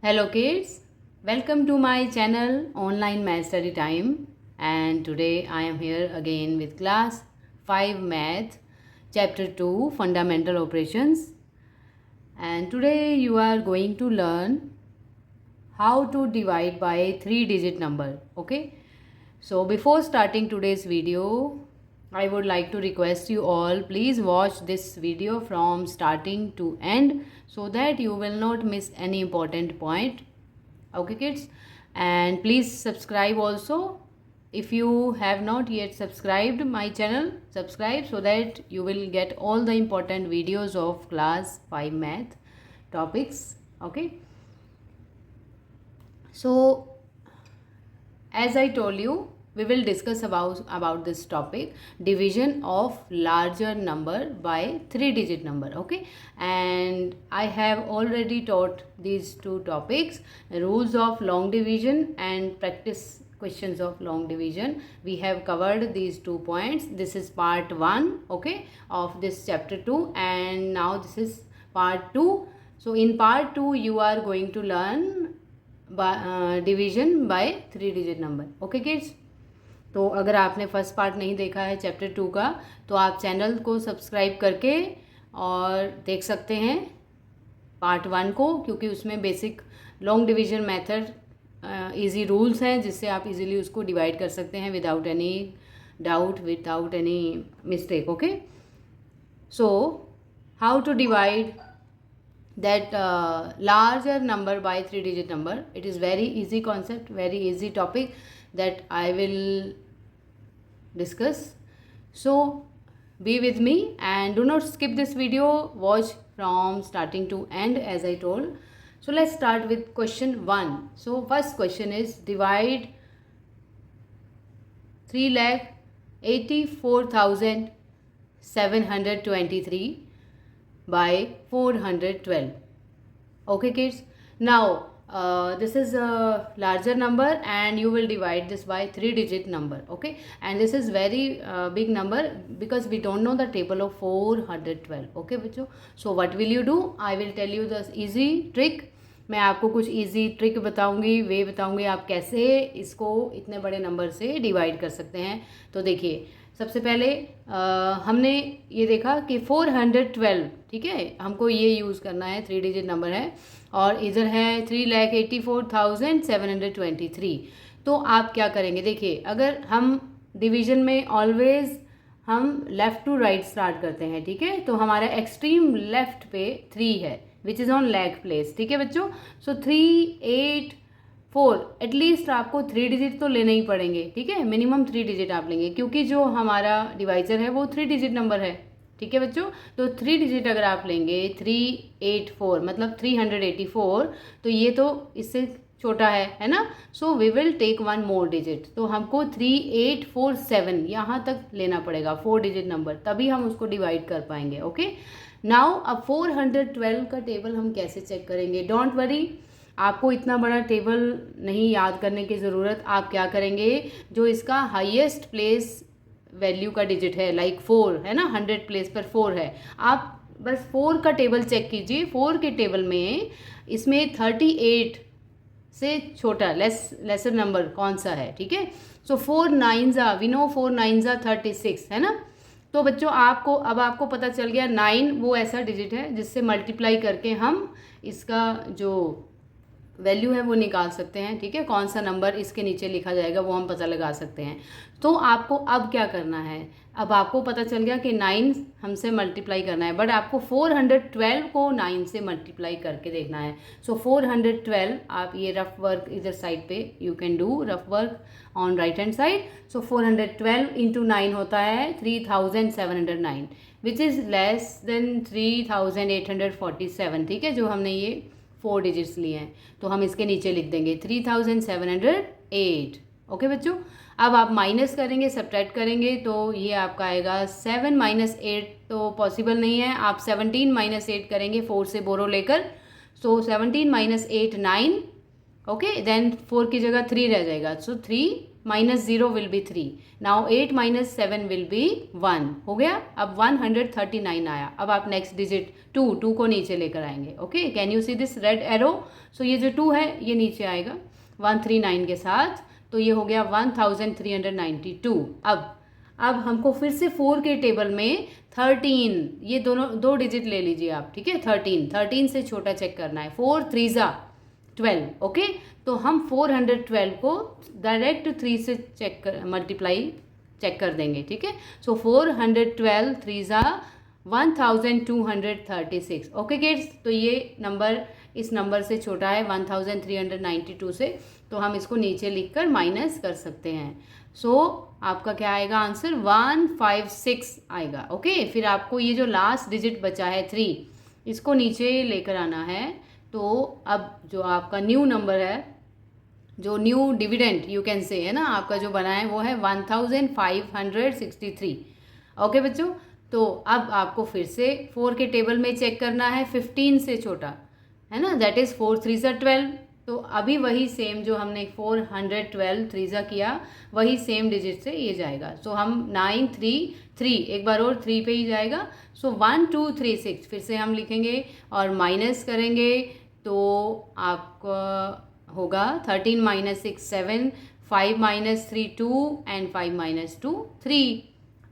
Hello kids, welcome to my channel Online Math Study Time, and today I am here again with class 5 Math chapter 2 Fundamental Operations, and today you are going to learn how to divide by 3-digit number. Okay, so before starting today's video, I would like to request you all, please watch this video from starting to end so that you will not miss any important point. Okay kids, and please subscribe also. If you have not yet subscribed my channel, subscribe so that you will get all the important videos of class 5 math topics. Okay, so as I told you, we will discuss about this topic, division of larger number by 3-digit number. Okay, and I have already taught these two topics, rules of long division and practice questions of long division. We have covered these 2 points. This is part 1, okay, of this chapter 2, and now this is part 2. So in part 2 you are going to learn division bye 3-digit number. Okay kids, तो अगर आपने first part नहीं देखा है chapter 2 का, तो आप channel को सब्सक्राइब करके और देख सकते हैं पार्ट 1 को, क्योंकि उसमें basic long division method easy rules हैं जिससे आप इजीली उसको डिवाइड कर सकते हैं without any doubt, without any mistake. Okay, so how to divide that larger number by 3-digit number. It is very easy concept, very easy topic that I will discuss. So be with me and do not skip this video, watch from starting to end as I told. So let's start with question 1. So first question is, divide 3,84,723 by 412. Okay kids, now this is a larger number and you will divide this by 3-digit number. Okay, and this is very big number because we don't know the table of 412. Okay बच्चों, so what will you do? I will tell you the easy trick. मैं आपको कुछ easy trick बताऊंगी, वे बताऊंगी आप कैसे इसको इतने बड़े नंबर से डिवाइड कर सकते हैं. तो देखिए, सबसे पहले हमने ये देखा कि 412, ठीक है, हमको ये यूज़ करना है, 3-digit नंबर है, और इधर है 3,84,723. तो आप क्या करेंगे, देखिए, अगर हम डिवीज़न में ऑलवेज़ हम लेफ़्ट टू राइट स्टार्ट करते हैं, ठीक है, तो हमारा एक्सट्रीम लेफ़्ट पे 3 है which is on lag place. ठीक है बच्चों, सो 384 एटलीस्ट आपको 3-digit तो लेने ही पड़ेंगे. ठीक है, मिनिमम 3-digit आप लेंगे क्योंकि जो हमारा डिवाइजर है वो 3-digit नंबर है. ठीक है बच्चों, तो 3-digit अगर आप लेंगे 384 मतलब 384, तो ये तो इससे छोटा है ना. So we will take 1 more digit. तो हमको 3847 यहाँ तक लेना पड़ेगा 4-digit नंबर, तभी हम उसको डिवाइड कर पाएंगे. ओके, नाउ अब 412 का टेबल हम कैसे चेक करेंगे. डोंट वरी, आपको इतना बड़ा टेबल नहीं याद करने की ज़रूरत. आप क्या करेंगे, जो इसका हाईएस्ट प्लेस वैल्यू का डिजिट है, लाइक 4 है ना, 100 प्लेस पर 4 है, आप बस 4 का टेबल चेक कीजिए. 4 के टेबल में इसमें 38 से छोटा लेसर नंबर कौन सा है. ठीक है, सो 4 9s वी नो 4 9s 36 है ना. तो बच्चों आपको पता चल गया 9 वो ऐसा डिजिट है जिससे मल्टीप्लाई करके हम इसका जो वैल्यू है वो निकाल सकते हैं. ठीक है, कौन सा नंबर इसके नीचे लिखा जाएगा वो हम पता लगा सकते हैं. तो आपको अब क्या करना है, अब आपको पता चल गया कि 9 हमसे मल्टीप्लाई करना है, बट आपको 412 को 9 से मल्टीप्लाई करके देखना है. सो 412, आप ये रफ वर्क इधर साइड पे you can do rough work on right hand side. So 412 into 9 होता है 3709 विच इज़ लेस देन 3847. ठीक है, जो हमने ये 4 digits लिए हैं, तो हम इसके नीचे लिख देंगे 3708. ओके बच्चों, अब आप माइनस करेंगे, सब्ट्रैक्ट करेंगे, तो ये आपका आएगा 7 - 8 तो पॉसिबल नहीं है. आप 17 - 8 करेंगे 4 से बोरो लेकर. सो 17 - 8 9, ओके, देन 4 की जगह 3 रह जाएगा, सो 3 minus 0 will be 3. Now 8 minus 7 will be 1. हो गया. अब 139 आया. अब आप नेक्स्ट डिजिट 2 को नीचे लेकर आएंगे. Okay, can you see this red arrow? So ये जो 2 है ये नीचे आएगा 139 के साथ, तो ये हो गया 1392. अब हमको फिर से 4 के टेबल में 13, ये दोनों 2 डिजिट ले लीजिए आप. ठीक है, 13 से छोटा चेक करना है. 4 3 12. ओके, तो हम 412 को डायरेक्ट 3 से मल्टीप्लाई चेक कर देंगे. ठीक है, सो 412 3 1236. ओके किड्स, तो ये नंबर इस नंबर से छोटा है 1392 से, तो हम इसको नीचे लिखकर माइनस कर सकते हैं. सो आपका क्या आएगा आंसर? 156 आएगा. ओके, फिर आपको ये जो लास्ट डिजिट बचा है 3, इसको नीचे लेकर आना है. तो अब जो आपका न्यू नंबर है, जो new dividend you can say है ना, आपका जो बना है वो है 1563. ओके बच्चों, तो अब आपको फिर से 4 के टेबल में चेक करना है 15 से छोटा, है ना, दैट इज़ 4 3 12. तो अभी वही सेम जो हमने 412 3 किया, वही सेम डिजिट से ये जाएगा. सो हम 9 3 3 एक बार और 3 पे ही जाएगा. सो 1 2 3 6 फिर से हम लिखेंगे और माइनस करेंगे, तो आपका होगा 13 minus 6 7, 5 minus 3 2 and 5 minus 2 3.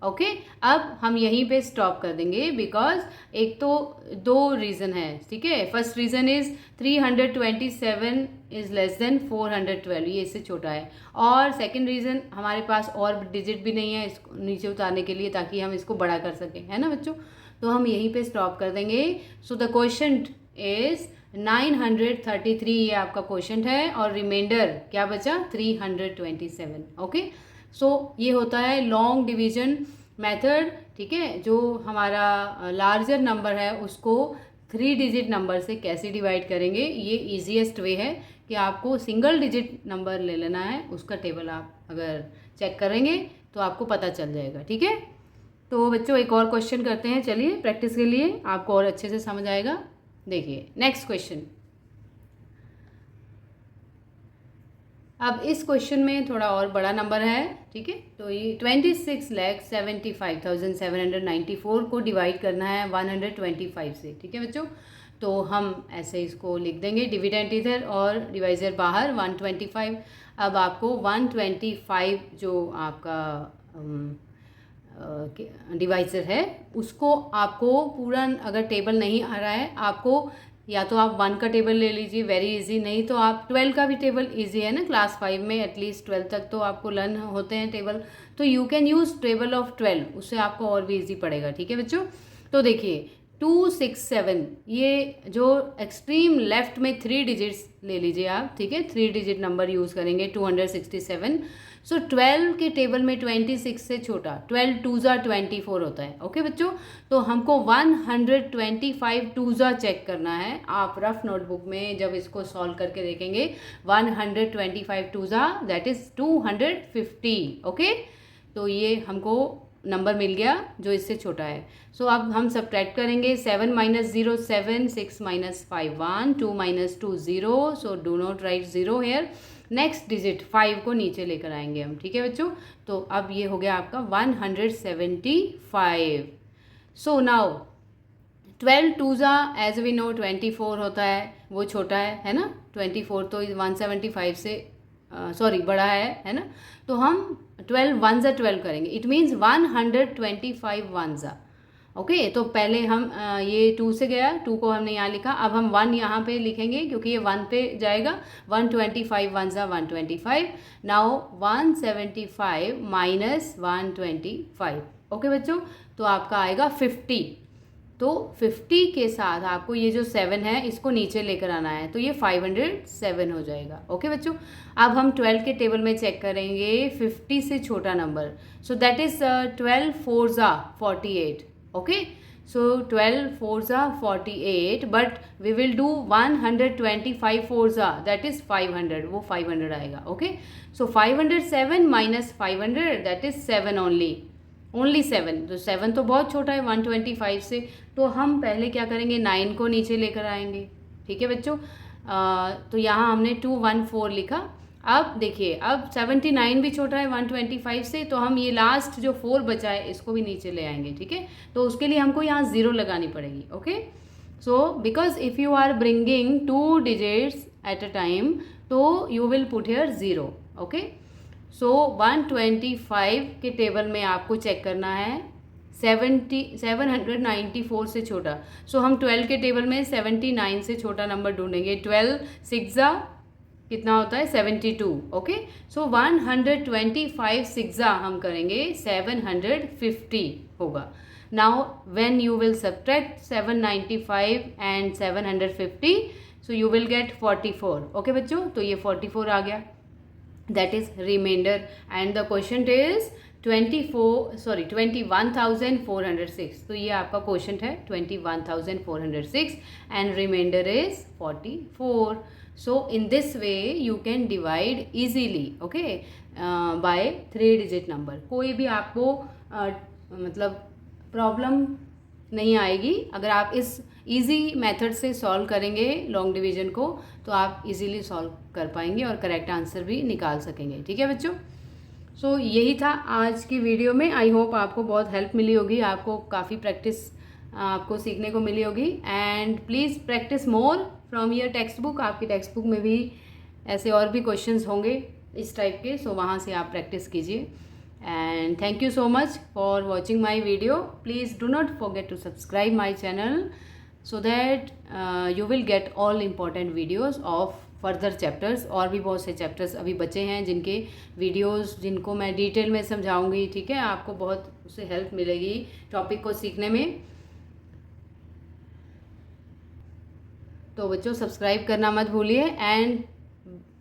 Okay, अब हम यहीं पे स्टॉप कर देंगे, बिकॉज एक तो 2 रीज़न है. ठीक है, first reason is 327 is less than 412, ये इससे छोटा है. और सेकंड रीज़न, हमारे पास और डिजिट भी नहीं है इसको नीचे उतारने के लिए, ताकि हम इसको बड़ा कर सकें, है ना बच्चों. तो हम यहीं पे स्टॉप कर देंगे. सो द क्वेश्चन इज़ 933, ये आपका क्वेश्चन है, और रिमाइंडर क्या बचा? 327. ओके, सो ये होता है लॉन्ग डिवीजन मेथड. ठीक है, जो हमारा लार्जर नंबर है उसको 3 डिजिट नंबर से कैसे डिवाइड करेंगे, ये ईजीएस्ट वे है कि आपको सिंगल डिजिट नंबर ले लेना है, उसका टेबल आप अगर चेक करेंगे तो आपको पता चल जाएगा. ठीक है, तो बच्चों एक और क्वेश्चन करते हैं, चलिए प्रैक्टिस के लिए, आपको और अच्छे से समझ आएगा. देखिए नेक्स्ट क्वेश्चन. अब इस क्वेश्चन में थोड़ा और बड़ा नंबर है. ठीक है, तो ये 26,75,794 को डिवाइड करना है 125 से. ठीक है बच्चों, तो हम ऐसे इसको लिख देंगे, डिविडेंड इधर और डिवाइजर बाहर 125. अब आपको 125 जो आपका डिवाइजर है उसको आपको पूरा, अगर टेबल नहीं आ रहा है आपको, या तो आप 1 का टेबल ले लीजिए, वेरी इजी, नहीं तो आप 12 का भी टेबल इजी है ना, क्लास 5 में एटलीस्ट 12 तक तो आपको लर्न होते हैं टेबल, तो you can use table of 12, उससे आपको और भी इजी पड़ेगा. ठीक है बच्चों, तो देखिए 267, ये जो एक्सट्रीम लेफ्ट में 3 डिजिट्स ले लीजिए आप. ठीक है, 3 डिजिट नंबर यूज़ करेंगे 267. सो 12 के टेबल में 26 से छोटा 12 2 24 होता है. ओके बच्चों, तो हमको 125 2 चेक करना है. आप रफ नोटबुक में जब इसको सॉल्व करके देखेंगे 125 2 दैट इज़ 250. ओके, तो ये हमको नंबर मिल गया जो इससे छोटा है. सो अब हम सब्ट्रैक्ट करेंगे. 7 minus 0 7, 6 minus 5 1, 2 minus 2 0, so do not write 0 here. Next digit 5 को नीचे लेकर आएंगे हम. ठीक है बच्चों, तो अब ये हो गया आपका 175. So now 12 2 as we know 24 होता है, वो छोटा है ना. 24 तो 175 से सॉरी बड़ा है ना. तो हम 12 1 12 करेंगे, इट मीन्स 125 1. ओके, तो पहले हम ये 2 से गया, 2 को हमने यहाँ लिखा, अब हम 1 यहाँ पे लिखेंगे क्योंकि ये 1 पे जाएगा. 125 1 125. Now 175 minus 125. ओके बच्चों, तो आपका आएगा 50. तो 50 के साथ आपको ये जो 7 है इसको नीचे लेकर आना है, तो ये 507 हो जाएगा. ओके बच्चों, अब हम 12 के टेबल में चेक करेंगे 50 से छोटा number. So that is 12 4 48. Okay, so 12 4 48, but we will do 125 4 that is 500, वो 500 आएगा. Okay, so 507 minus 500 that is 7 only 7. तो 7 तो बहुत छोटा है 125 से, तो हम पहले क्या करेंगे 9 को नीचे लेकर आएंगे. ठीक है बच्चों, तो यहाँ हमने 214 लिखा। अब देखिए, अब 79 भी छोटा है 125 से, तो हम ये लास्ट जो 4 बचा है इसको भी नीचे ले आएंगे, ठीक है। तो उसके लिए हमको यहाँ 0 लगानी पड़ेगी, okay. So because if you are bringing 2 digits at a time, तो you will put here 0, okay. So 125 के टेबल में आपको चेक करना है 794 से छोटा। सो हम 12 के टेबल में 79 से छोटा नंबर ढूंढेंगे। 12 सिक्सा कितना होता है 72, ओके। सो 125 सिक्सा हम करेंगे 750 होगा। Now when you will subtract 795 and 750, so you will get 44, okay बच्चों। तो ये 44 आ गया, that is reminder. And the question is 21,406। तो ये आपका क्वेश्चन है 21,406 and reminder is 44. So in this way you can divide easily, okay, by 3 digit number. कोई भी आपको मतलब प्रॉब्लम नहीं आएगी अगर आप इस इजी मेथड से सॉल्व करेंगे लॉन्ग डिवीजन को, तो आप इजीली सॉल्व कर पाएंगे और करेक्ट आंसर भी निकाल सकेंगे, ठीक है बच्चों। सो यही था आज की वीडियो में। आई होप आपको बहुत हेल्प मिली होगी, आपको काफ़ी प्रैक्टिस आपको सीखने को मिली होगी। And please practice more from your text book. आपकी टेक्स्ट बुक में भी ऐसे और भी क्वेश्चंस होंगे इस टाइप के, सो वहाँ से आप प्रैक्टिस कीजिए। And thank you so much for watching my video. Please do not forget to subscribe my channel so that you will get all important videos of further chapters. और भी बहुत से चैप्टर्स अभी बचे हैं जिनके वीडियोस जिनको मैं डिटेल में समझाऊंगी, ठीक है। आपको बहुत उससे हेल्प मिलेगी टॉपिक को सीखने में। तो बच्चों सब्सक्राइब करना मत भूलिए and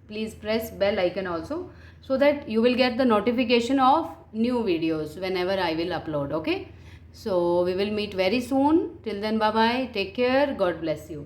please press bell icon also so that you will get the notification of new videos whenever I will upload, okay. So we will meet very soon. Till then, bye bye, take care, God bless you.